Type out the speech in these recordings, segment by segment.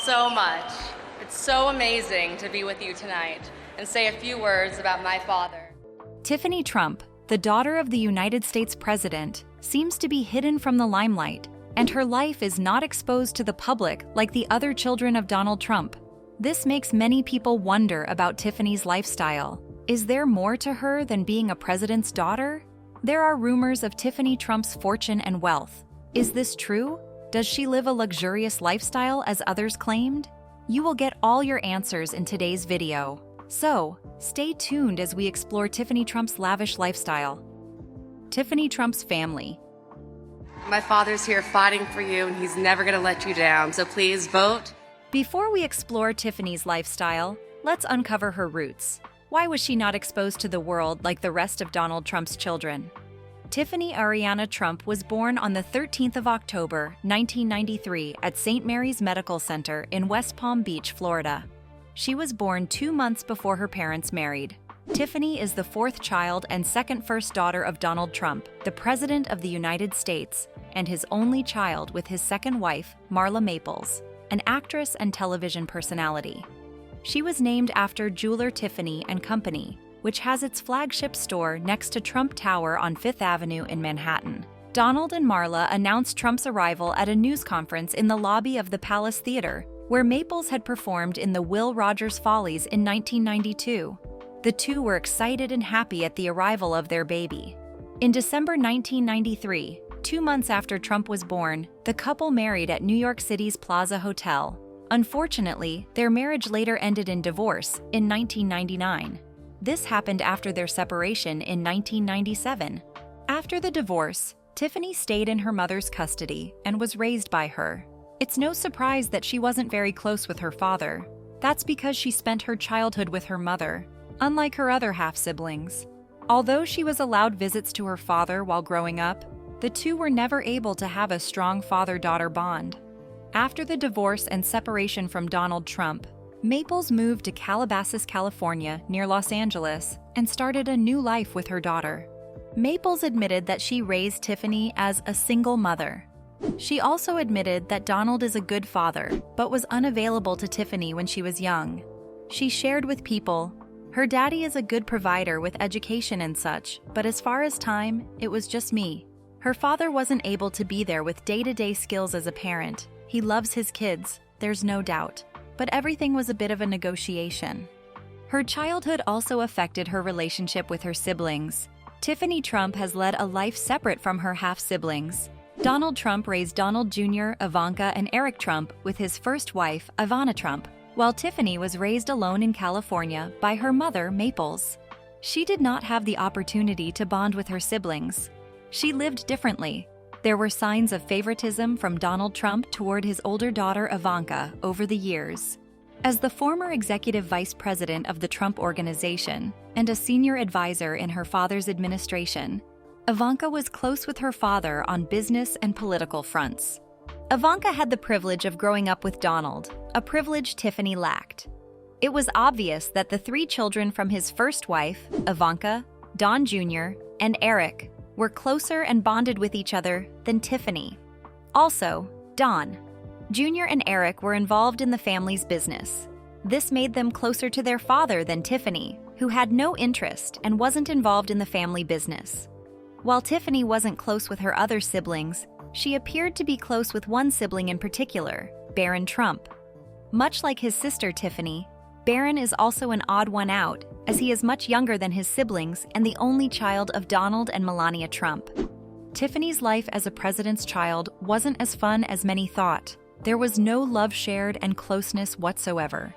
so much. It's so amazing to be with you tonight and say a few words about my father. Tiffany Trump, the daughter of the United States President, seems to be hidden from the limelight, and her life is not exposed to the public like the other children of Donald Trump. This makes many people wonder about Tiffany's lifestyle. Is there more to her than being a president's daughter? There are rumors of Tiffany Trump's fortune and wealth. Is this true? Does she live a luxurious lifestyle as others claimed? You will get all your answers in today's video. So, stay tuned as we explore Tiffany Trump's lavish lifestyle. Tiffany Trump's family. My father's here fighting for you, and he's never going to let you down, so please vote. Before we explore Tiffany's lifestyle, let's uncover her roots. Why was she not exposed to the world like the rest of Donald Trump's children? Tiffany Ariana Trump was born on the 13th of October, 1993 at St. Mary's Medical Center in West Palm Beach, Florida. She was born 2 months before her parents married. Tiffany is the fourth child and second first daughter of Donald Trump, the President of the United States, and his only child with his second wife, Marla Maples, an actress and television personality. She was named after jeweler Tiffany & Company, which has its flagship store next to Trump Tower on Fifth Avenue in Manhattan. Donald and Marla announced Trump's arrival at a news conference in the lobby of the Palace Theater, where Maples had performed in the Will Rogers Follies in 1992. The two were excited and happy at the arrival of their baby. In December 1993, 2 months after Trump was born, the couple married at New York City's Plaza Hotel. Unfortunately, their marriage later ended in divorce in 1999. This happened after their separation in 1997. After the divorce, Tiffany stayed in her mother's custody and was raised by her. It's no surprise that she wasn't very close with her father. That's because she spent her childhood with her mother, unlike her other half-siblings. Although she was allowed visits to her father while growing up, the two were never able to have a strong father-daughter bond. After the divorce and separation from Donald Trump, Maples moved to Calabasas, California, near Los Angeles, and started a new life with her daughter. Maples admitted that she raised Tiffany as a single mother. She also admitted that Donald is a good father, but was unavailable to Tiffany when she was young. She shared with People, "Her daddy is a good provider with education and such, but as far as time, it was just me. Her father wasn't able to be there with day-to-day skills as a parent. He loves his kids, there's no doubt, but everything was a bit of a negotiation." Her childhood also affected her relationship with her siblings. Tiffany Trump has led a life separate from her half-siblings. Donald Trump raised Donald Jr., Ivanka, and Eric Trump with his first wife, Ivana Trump, while Tiffany was raised alone in California by her mother, Maples. She did not have the opportunity to bond with her siblings. She lived differently. There were signs of favoritism from Donald Trump toward his older daughter Ivanka over the years. As the former executive vice president of the Trump Organization and a senior advisor in her father's administration, Ivanka was close with her father on business and political fronts. Ivanka had the privilege of growing up with Donald, a privilege Tiffany lacked. It was obvious that the three children from his first wife, Ivanka, Don Jr., and Eric, were closer and bonded with each other than Tiffany. Also, Don Jr. and Eric were involved in the family's business. This made them closer to their father than Tiffany, who had no interest and wasn't involved in the family business. While Tiffany wasn't close with her other siblings, she appeared to be close with one sibling in particular, Barron Trump. Much like his sister Tiffany, Barron is also an odd one out, as he is much younger than his siblings and the only child of Donald and Melania Trump. Tiffany's life as a president's child wasn't as fun as many thought. There was no love shared and closeness whatsoever.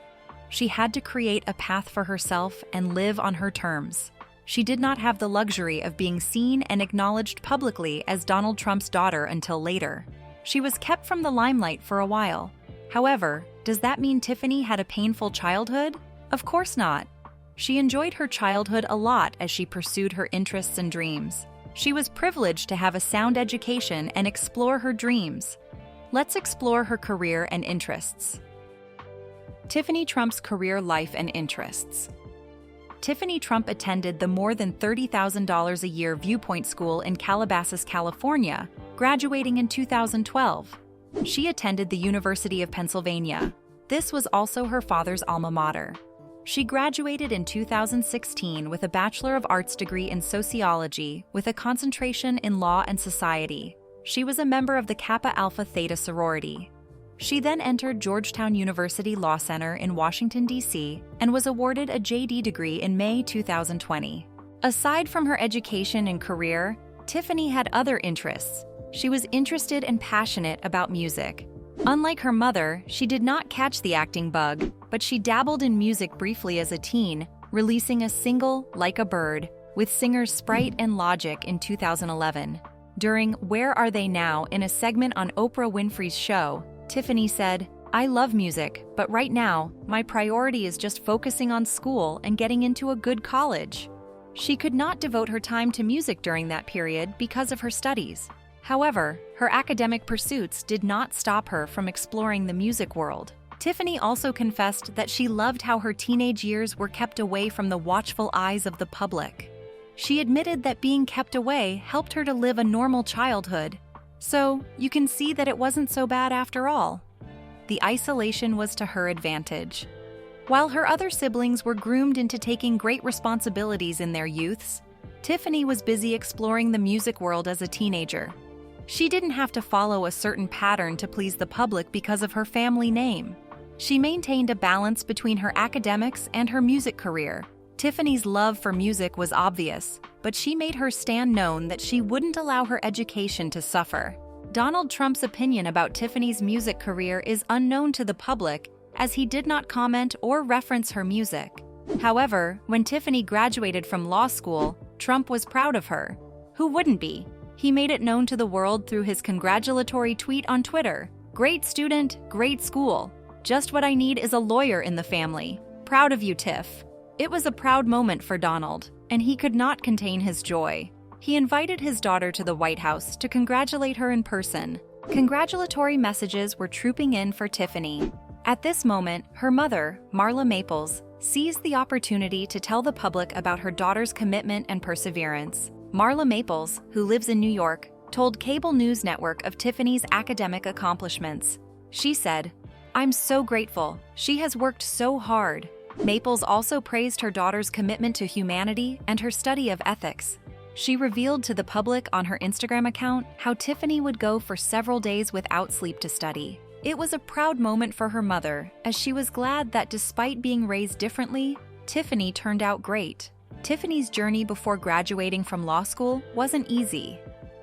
She had to create a path for herself and live on her terms. She did not have the luxury of being seen and acknowledged publicly as Donald Trump's daughter until later. She was kept from the limelight for a while. However, does that mean Tiffany had a painful childhood? Of course not. She enjoyed her childhood a lot as she pursued her interests and dreams. She was privileged to have a sound education and explore her dreams. Let's explore her career and interests. Tiffany Trump's career life and interests. Tiffany Trump attended the more than $30,000 a year Viewpoint School in Calabasas, California, graduating in 2012. She attended the University of Pennsylvania, This was also her father's alma mater. She graduated in 2016 with a Bachelor of Arts degree in sociology with a concentration in law and society. She was a member of the Kappa Alpha Theta sorority. She then entered Georgetown University Law Center in Washington, D.C., and was awarded a JD degree in May 2020. Aside from her education and career, Tiffany had other interests. She was interested and passionate about music. Unlike her mother, she did not catch the acting bug, but she dabbled in music briefly as a teen, releasing a single, Like a Bird, with singers Sprite and Logic in 2011. During Where Are They Now in a segment on Oprah Winfrey's show, Tiffany said, "I love music, but right now, my priority is just focusing on school and getting into a good college." She could not devote her time to music during that period because of her studies. However, her academic pursuits did not stop her from exploring the music world. Tiffany also confessed that she loved how her teenage years were kept away from the watchful eyes of the public. She admitted that being kept away helped her to live a normal childhood. So, you can see that it wasn't so bad after all. The isolation was to her advantage. While her other siblings were groomed into taking great responsibilities in their youths, Tiffany was busy exploring the music world as a teenager. She didn't have to follow a certain pattern to please the public because of her family name. She maintained a balance between her academics and her music career. Tiffany's love for music was obvious, but she made her stand known that she wouldn't allow her education to suffer. Donald Trump's opinion about Tiffany's music career is unknown to the public, as he did not comment or reference her music. However, when Tiffany graduated from law school, Trump was proud of her. Who wouldn't be? He made it known to the world through his congratulatory tweet on Twitter. "Great student, great school. Just what I need is a lawyer in the family. Proud of you, Tiff." It was a proud moment for Donald, and he could not contain his joy. He invited his daughter to the White House to congratulate her in person. Congratulatory messages were trooping in for Tiffany. At this moment, her mother, Marla Maples, seized the opportunity to tell the public about her daughter's commitment and perseverance. Marla Maples, who lives in New York, told cable news network of Tiffany's academic accomplishments. She said, "I'm so grateful. She has worked so hard." Maples also praised her daughter's commitment to humanity and her study of ethics. She revealed to the public on her Instagram account how Tiffany would go for several days without sleep to study. It was a proud moment for her mother, as she was glad that despite being raised differently, Tiffany turned out great. Tiffany's journey before graduating from law school wasn't easy.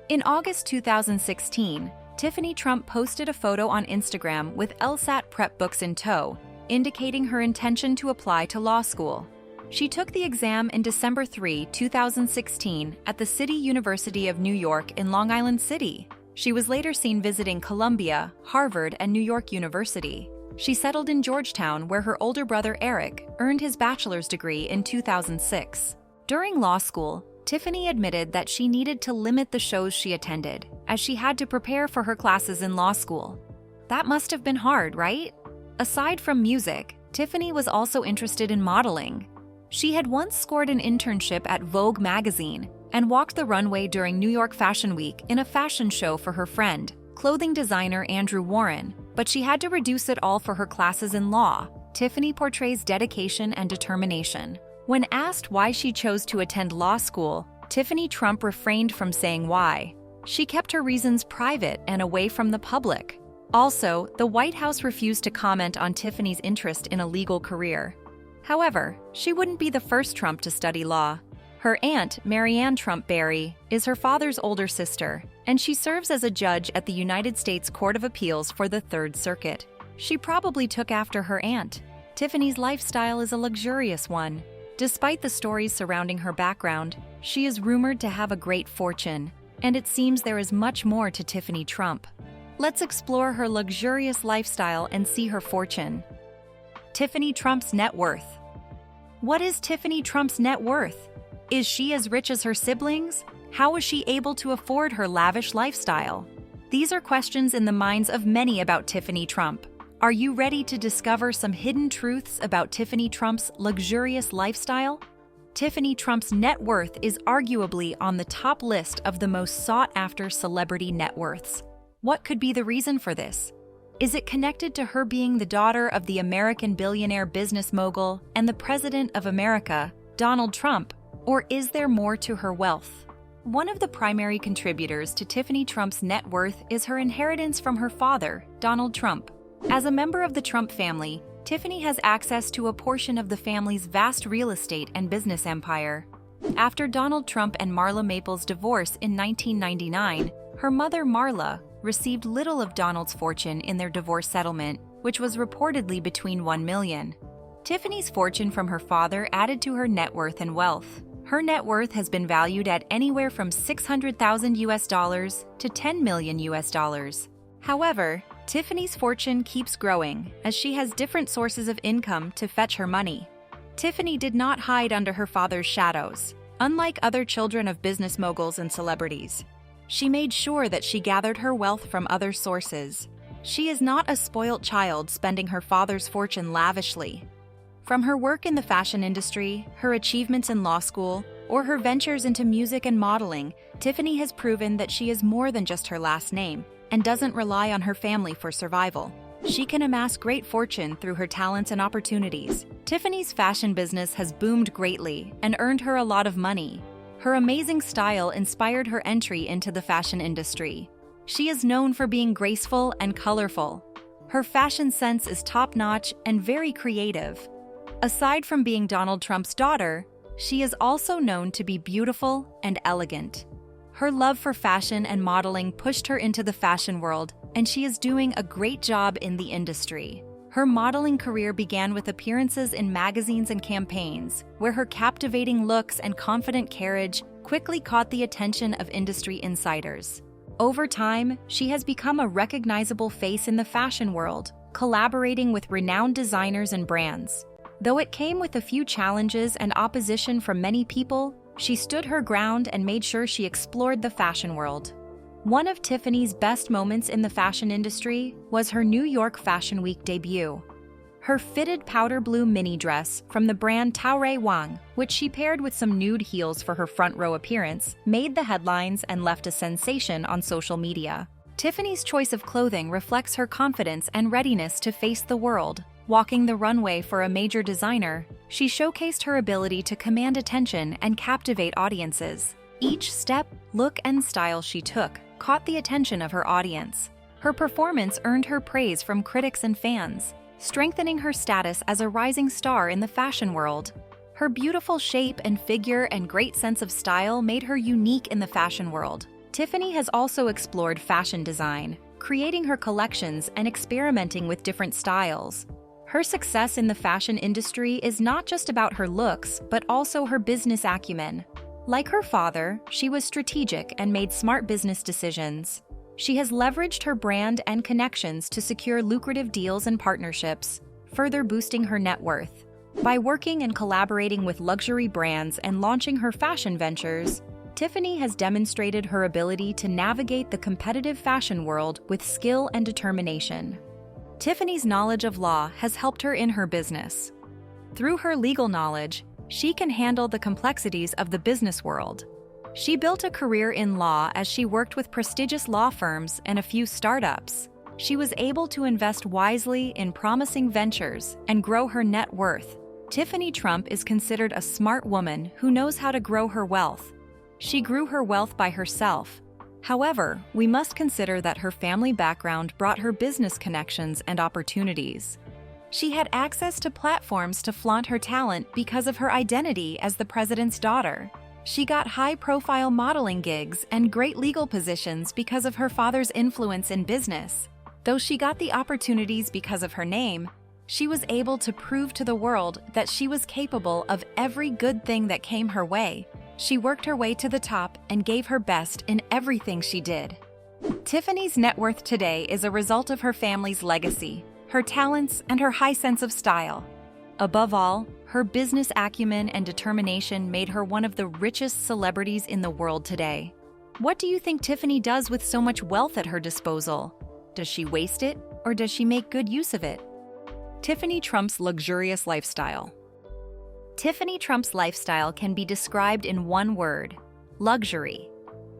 In August 2016, Tiffany Trump posted a photo on Instagram with LSAT prep books in tow, indicating her intention to apply to law school. She took the exam in December 3, 2016 at the City University of New York in Long Island City. She was later seen visiting Columbia, Harvard, and New York University. She settled in Georgetown, where her older brother Eric earned his bachelor's degree in 2006. During law school, Tiffany admitted that she needed to limit the shows she attended, as she had to prepare for her classes in law school. That must have been hard, right? Aside from music, Tiffany was also interested in modeling. She had once scored an internship at Vogue magazine and walked the runway during New York Fashion Week in a fashion show for her friend, clothing designer Andrew Warren, but she had to reduce it all for her classes in law. Tiffany portrays dedication and determination. When asked why she chose to attend law school, Tiffany Trump refrained from saying why. She kept her reasons private and away from the public. Also, the White House refused to comment on Tiffany's interest in a legal career. However, she wouldn't be the first Trump to study law. Her aunt, Marianne Trump Barry, is her father's older sister, and she serves as a judge at the United States Court of Appeals for the Third Circuit. She probably took after her aunt. Tiffany's lifestyle is a luxurious one. Despite the stories surrounding her background, she is rumored to have a great fortune, and it seems there is much more to Tiffany Trump. Let's explore her luxurious lifestyle and see her fortune. Tiffany Trump's net worth. What is Tiffany Trump's net worth? Is she as rich as her siblings? How is she able to afford her lavish lifestyle? These are questions in the minds of many about Tiffany Trump. Are you ready to discover some hidden truths about Tiffany Trump's luxurious lifestyle? Tiffany Trump's net worth is arguably on the top list of the most sought-after celebrity net worths. What could be the reason for this? Is it connected to her being the daughter of the American billionaire business mogul and the President of America, Donald Trump, or is there more to her wealth? One of the primary contributors to Tiffany Trump's net worth is her inheritance from her father, Donald Trump. As a member of the Trump family, Tiffany has access to a portion of the family's vast real estate and business empire. After Donald Trump and Marla Maples' divorce in 1999, her mother Marla received little of Donald's fortune in their divorce settlement, which was reportedly between $1 million. Tiffany's fortune from her father added to her net worth and wealth. Her net worth has been valued at anywhere from $600,000 to $10 million. However, Tiffany's fortune keeps growing as she has different sources of income to fetch her money. Tiffany did not hide under her father's shadows, unlike other children of business moguls and celebrities. She made sure that she gathered her wealth from other sources. She is not a spoilt child spending her father's fortune lavishly. From her work in the fashion industry, her achievements in law school, or her ventures into music and modeling, Tiffany has proven that she is more than just her last name and doesn't rely on her family for survival. She can amass great fortune through her talents and opportunities. Tiffany's fashion business has boomed greatly and earned her a lot of money. Her amazing style inspired her entry into the fashion industry. She is known for being graceful and colorful. Her fashion sense is top-notch and very creative. Aside from being Donald Trump's daughter, she is also known to be beautiful and elegant. Her love for fashion and modeling pushed her into the fashion world, and she is doing a great job in the industry. Her modeling career began with appearances in magazines and campaigns, where her captivating looks and confident carriage quickly caught the attention of industry insiders. Over time, she has become a recognizable face in the fashion world, collaborating with renowned designers and brands. Though it came with a few challenges and opposition from many people, she stood her ground and made sure she explored the fashion world. One of Tiffany's best moments in the fashion industry was her New York Fashion Week debut. Her fitted powder blue mini dress from the brand Taorei Wang, which she paired with some nude heels for her front row appearance, made the headlines and left a sensation on social media. Tiffany's choice of clothing reflects her confidence and readiness to face the world. Walking the runway for a major designer, she showcased her ability to command attention and captivate audiences. Each step, look, and style she took caught the attention of her audience. Her performance earned her praise from critics and fans, strengthening her status as a rising star in the fashion world. Her beautiful shape and figure and great sense of style made her unique in the fashion world. Tiffany has also explored fashion design, creating her collections and experimenting with different styles. Her success in the fashion industry is not just about her looks, but also her business acumen. Like her father, she was strategic and made smart business decisions. She has leveraged her brand and connections to secure lucrative deals and partnerships, further boosting her net worth. By working and collaborating with luxury brands and launching her fashion ventures, Tiffany has demonstrated her ability to navigate the competitive fashion world with skill and determination. Tiffany's knowledge of law has helped her in her business. Through her legal knowledge, she can handle the complexities of the business world. She built a career in law as she worked with prestigious law firms and a few startups. She was able to invest wisely in promising ventures and grow her net worth. Tiffany Trump is considered a smart woman who knows how to grow her wealth. She grew her wealth by herself. However, we must consider that her family background brought her business connections and opportunities. She had access to platforms to flaunt her talent because of her identity as the president's daughter. She got high-profile modeling gigs and great legal positions because of her father's influence in business. Though she got the opportunities because of her name, she was able to prove to the world that she was capable of every good thing that came her way. She worked her way to the top and gave her best in everything she did. Tiffany's net worth today is a result of her family's legacy, her talents, and her high sense of style. Above all, her business acumen and determination made her one of the richest celebrities in the world today. What do you think Tiffany does with so much wealth at her disposal? Does she waste it, or does she make good use of it? Tiffany Trump's luxurious lifestyle. Tiffany Trump's lifestyle can be described in one word: luxury.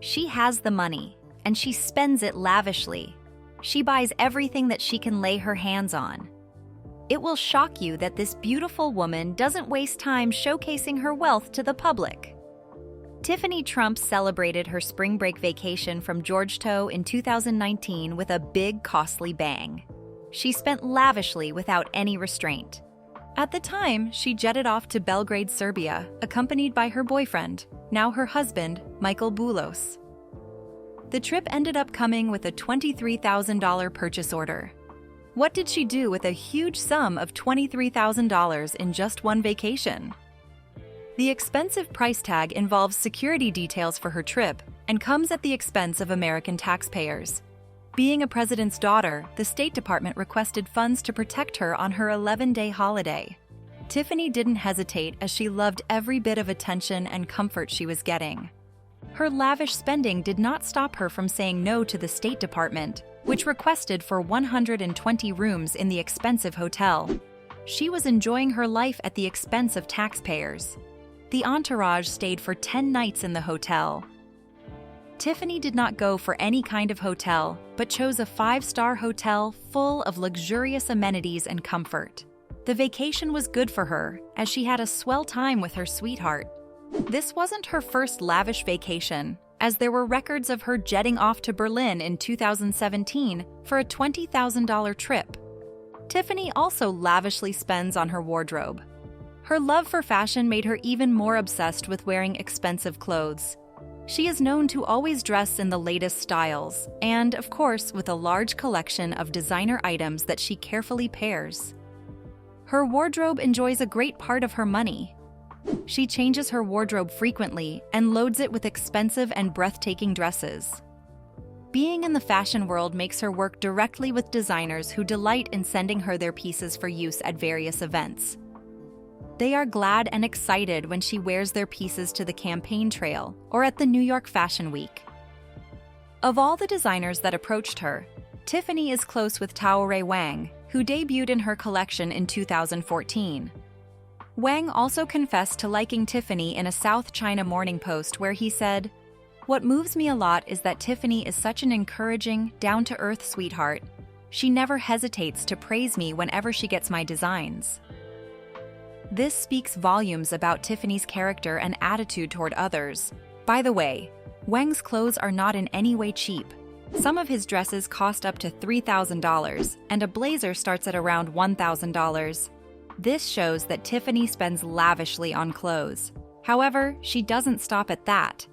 She has the money, and she spends it lavishly. She buys everything that she can lay her hands on. It will shock you that this beautiful woman doesn't waste time showcasing her wealth to the public. Tiffany Trump celebrated her spring break vacation from Georgetown in 2019 with a big, costly bang. She spent lavishly without any restraint. At the time, she jetted off to Belgrade, Serbia, accompanied by her boyfriend, now her husband, Michael Boulos. The trip ended up coming with a $23,000 purchase order. What did she do with a huge sum of $23,000 in just one vacation? The expensive price tag involves security details for her trip and comes at the expense of American taxpayers. Being a president's daughter, the State Department requested funds to protect her on her 11-day holiday. Tiffany didn't hesitate as she loved every bit of attention and comfort she was getting. Her lavish spending did not stop her from saying no to the State Department, which requested for 120 rooms in the expensive hotel. She was enjoying her life at the expense of taxpayers. The entourage stayed for 10 nights in the hotel. Tiffany did not go for any kind of hotel, but chose a 5-star hotel full of luxurious amenities and comfort. The vacation was good for her, as she had a swell time with her sweetheart. This wasn't her first lavish vacation, as there were records of her jetting off to Berlin in 2017 for a $20,000 trip. Tiffany also lavishly spends on her wardrobe. Her love for fashion made her even more obsessed with wearing expensive clothes. She is known to always dress in the latest styles, and, of course, with a large collection of designer items that she carefully pairs. Her wardrobe enjoys a great part of her money. She changes her wardrobe frequently and loads it with expensive and breathtaking dresses. Being in the fashion world makes her work directly with designers who delight in sending her their pieces for use at various events. They are glad and excited when she wears their pieces to the campaign trail or at the New York Fashion Week. Of all the designers that approached her, Tiffany is close with Taoray Wang, who debuted in her collection in 2014. Wang also confessed to liking Tiffany in a South China Morning Post where he said, "What moves me a lot is that Tiffany is such an encouraging, down-to-earth sweetheart. She never hesitates to praise me whenever she gets my designs." This speaks volumes about Tiffany's character and attitude toward others. By the way, Wang's clothes are not in any way cheap. Some of his dresses cost up to $3,000, and a blazer starts at around $1,000. This shows that Tiffany spends lavishly on clothes. However, she doesn't stop at that.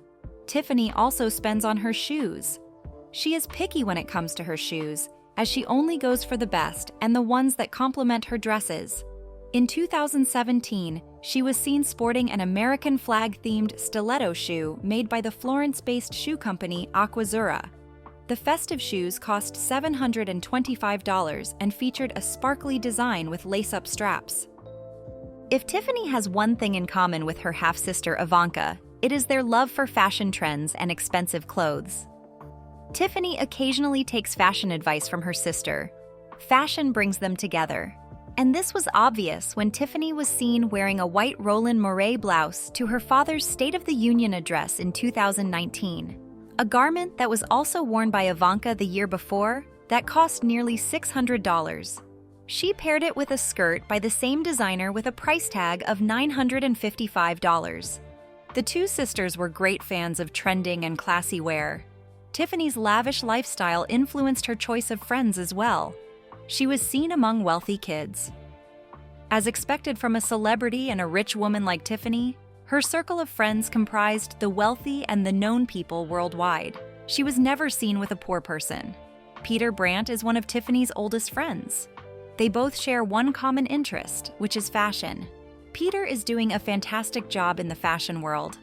Tiffany also spends on her shoes. She is picky when it comes to her shoes, as she only goes for the best and the ones that complement her dresses. In 2017, she was seen sporting an American flag-themed stiletto shoe made by the Florence-based shoe company Aquazzura. The festive shoes cost $725 and featured a sparkly design with lace-up straps. If Tiffany has one thing in common with her half-sister Ivanka, it is their love for fashion trends and expensive clothes. Tiffany occasionally takes fashion advice from her sister. Fashion brings them together. And this was obvious when Tiffany was seen wearing a white Roland Mouret blouse to her father's State of the Union address in 2019, a garment that was also worn by Ivanka the year before that cost nearly $600. She paired it with a skirt by the same designer with a price tag of $955. The two sisters were great fans of trending and classy wear. Tiffany's lavish lifestyle influenced her choice of friends as well. She was seen among wealthy kids. As expected from a celebrity and a rich woman like Tiffany, her circle of friends comprised the wealthy and the known people worldwide. She was never seen with a poor person. Peter Brandt is one of Tiffany's oldest friends. They both share one common interest, which is fashion. Peter is doing a fantastic job in the fashion world.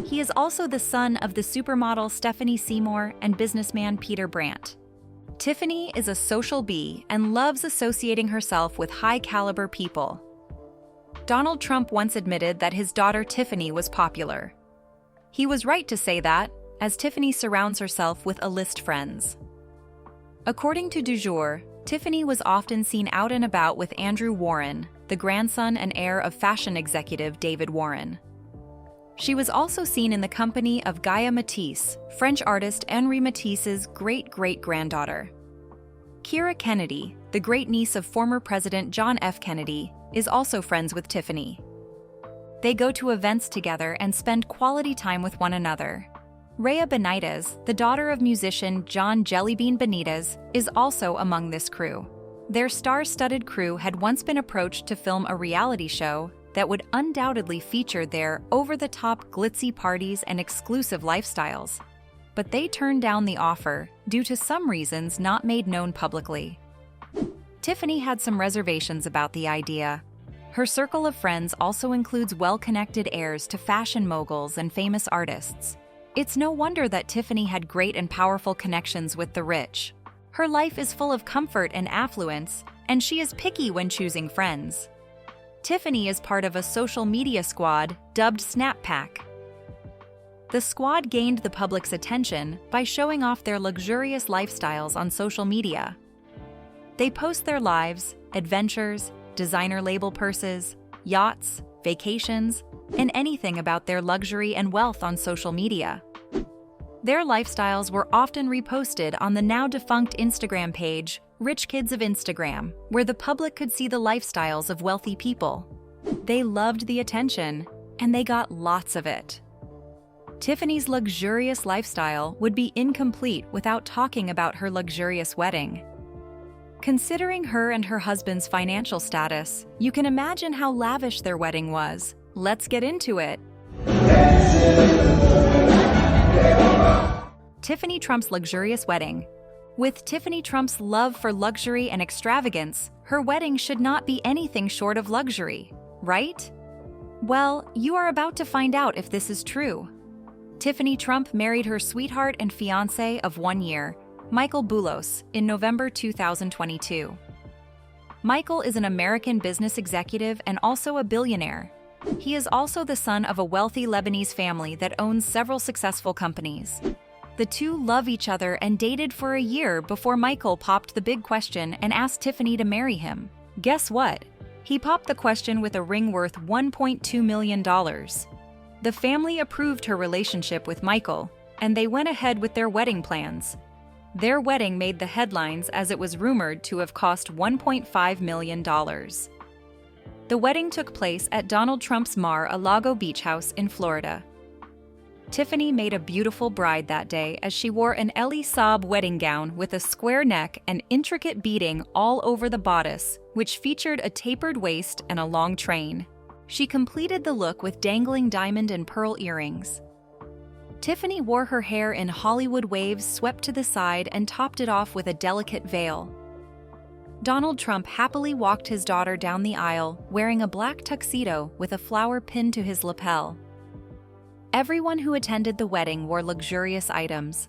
He is also the son of the supermodel Stephanie Seymour and businessman Peter Brandt. Tiffany is a social bee and loves associating herself with high-caliber people. Donald Trump once admitted that his daughter Tiffany was popular. He was right to say that, as Tiffany surrounds herself with A-list friends. According to Du Jour, Tiffany was often seen out and about with Andrew Warren, the grandson and heir of fashion executive David Warren. She was also seen in the company of Gaia Matisse, French artist Henri Matisse's great-great-granddaughter. Kira Kennedy, the great-niece of former President John F. Kennedy, is also friends with Tiffany. They go to events together and spend quality time with one another. Rhea Benitez, the daughter of musician John Jellybean Benitez, is also among this crew. Their star-studded crew had once been approached to film a reality show that would undoubtedly feature their over-the-top glitzy parties and exclusive lifestyles. But they turned down the offer due to some reasons not made known publicly. Tiffany had some reservations about the idea. Her circle of friends also includes well-connected heirs to fashion moguls and famous artists. It's no wonder that Tiffany had great and powerful connections with the rich. Her life is full of comfort and affluence, and she is picky when choosing friends. Tiffany is part of a social media squad dubbed Snap Pack. The squad gained the public's attention by showing off their luxurious lifestyles on social media. They post their lives, adventures, designer label purses, yachts, vacations, and anything about their luxury and wealth on social media. Their lifestyles were often reposted on the now-defunct Instagram page, Rich Kids of Instagram, where the public could see the lifestyles of wealthy people. They loved the attention, and they got lots of it. Tiffany's luxurious lifestyle would be incomplete without talking about her luxurious wedding. Considering her and her husband's financial status, you can imagine how lavish their wedding was. Let's get into it. Tiffany Trump's luxurious wedding. With Tiffany Trump's love for luxury and extravagance, her wedding should not be anything short of luxury, right? Well, you are about to find out if this is true. Tiffany Trump married her sweetheart and fiancé of 1 year, Michael Boulos, in November 2022. Michael is an American business executive and also a billionaire. He is also the son of a wealthy Lebanese family that owns several successful companies. The two love each other and dated for a year before Michael popped the big question and asked Tiffany to marry him. Guess what? He popped the question with a ring worth $1.2 million. The family approved her relationship with Michael, and they went ahead with their wedding plans. Their wedding made the headlines as it was rumored to have cost $1.5 million. The wedding took place at Donald Trump's Mar-a-Lago beach house in Florida. Tiffany made a beautiful bride that day as she wore an Elie Saab wedding gown with a square neck and intricate beading all over the bodice, which featured a tapered waist and a long train. She completed the look with dangling diamond and pearl earrings. Tiffany wore her hair in Hollywood waves swept to the side and topped it off with a delicate veil. Donald Trump happily walked his daughter down the aisle wearing a black tuxedo with a flower pinned to his lapel. Everyone who attended the wedding wore luxurious items.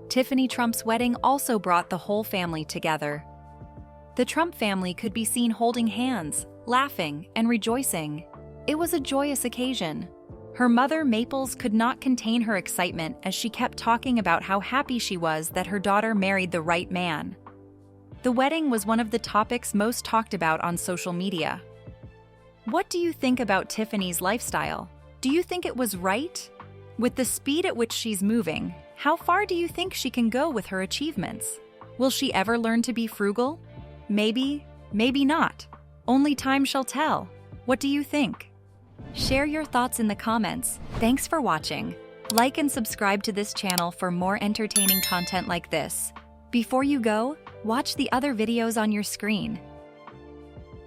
Tiffany Trump's wedding also brought the whole family together. The Trump family could be seen holding hands, laughing, and rejoicing. It was a joyous occasion. Her mother, Maples, could not contain her excitement as she kept talking about how happy she was that her daughter married the right man. The wedding was one of the topics most talked about on social media. What do you think about Tiffany's lifestyle? Do you think it was right? With the speed at which she's moving, how far do you think she can go with her achievements? Will she ever learn to be frugal? Maybe, maybe not. Only time shall tell. What do you think? Share your thoughts in the comments. Thanks for watching. Like and subscribe to this channel for more entertaining content like this. Before you go, watch the other videos on your screen.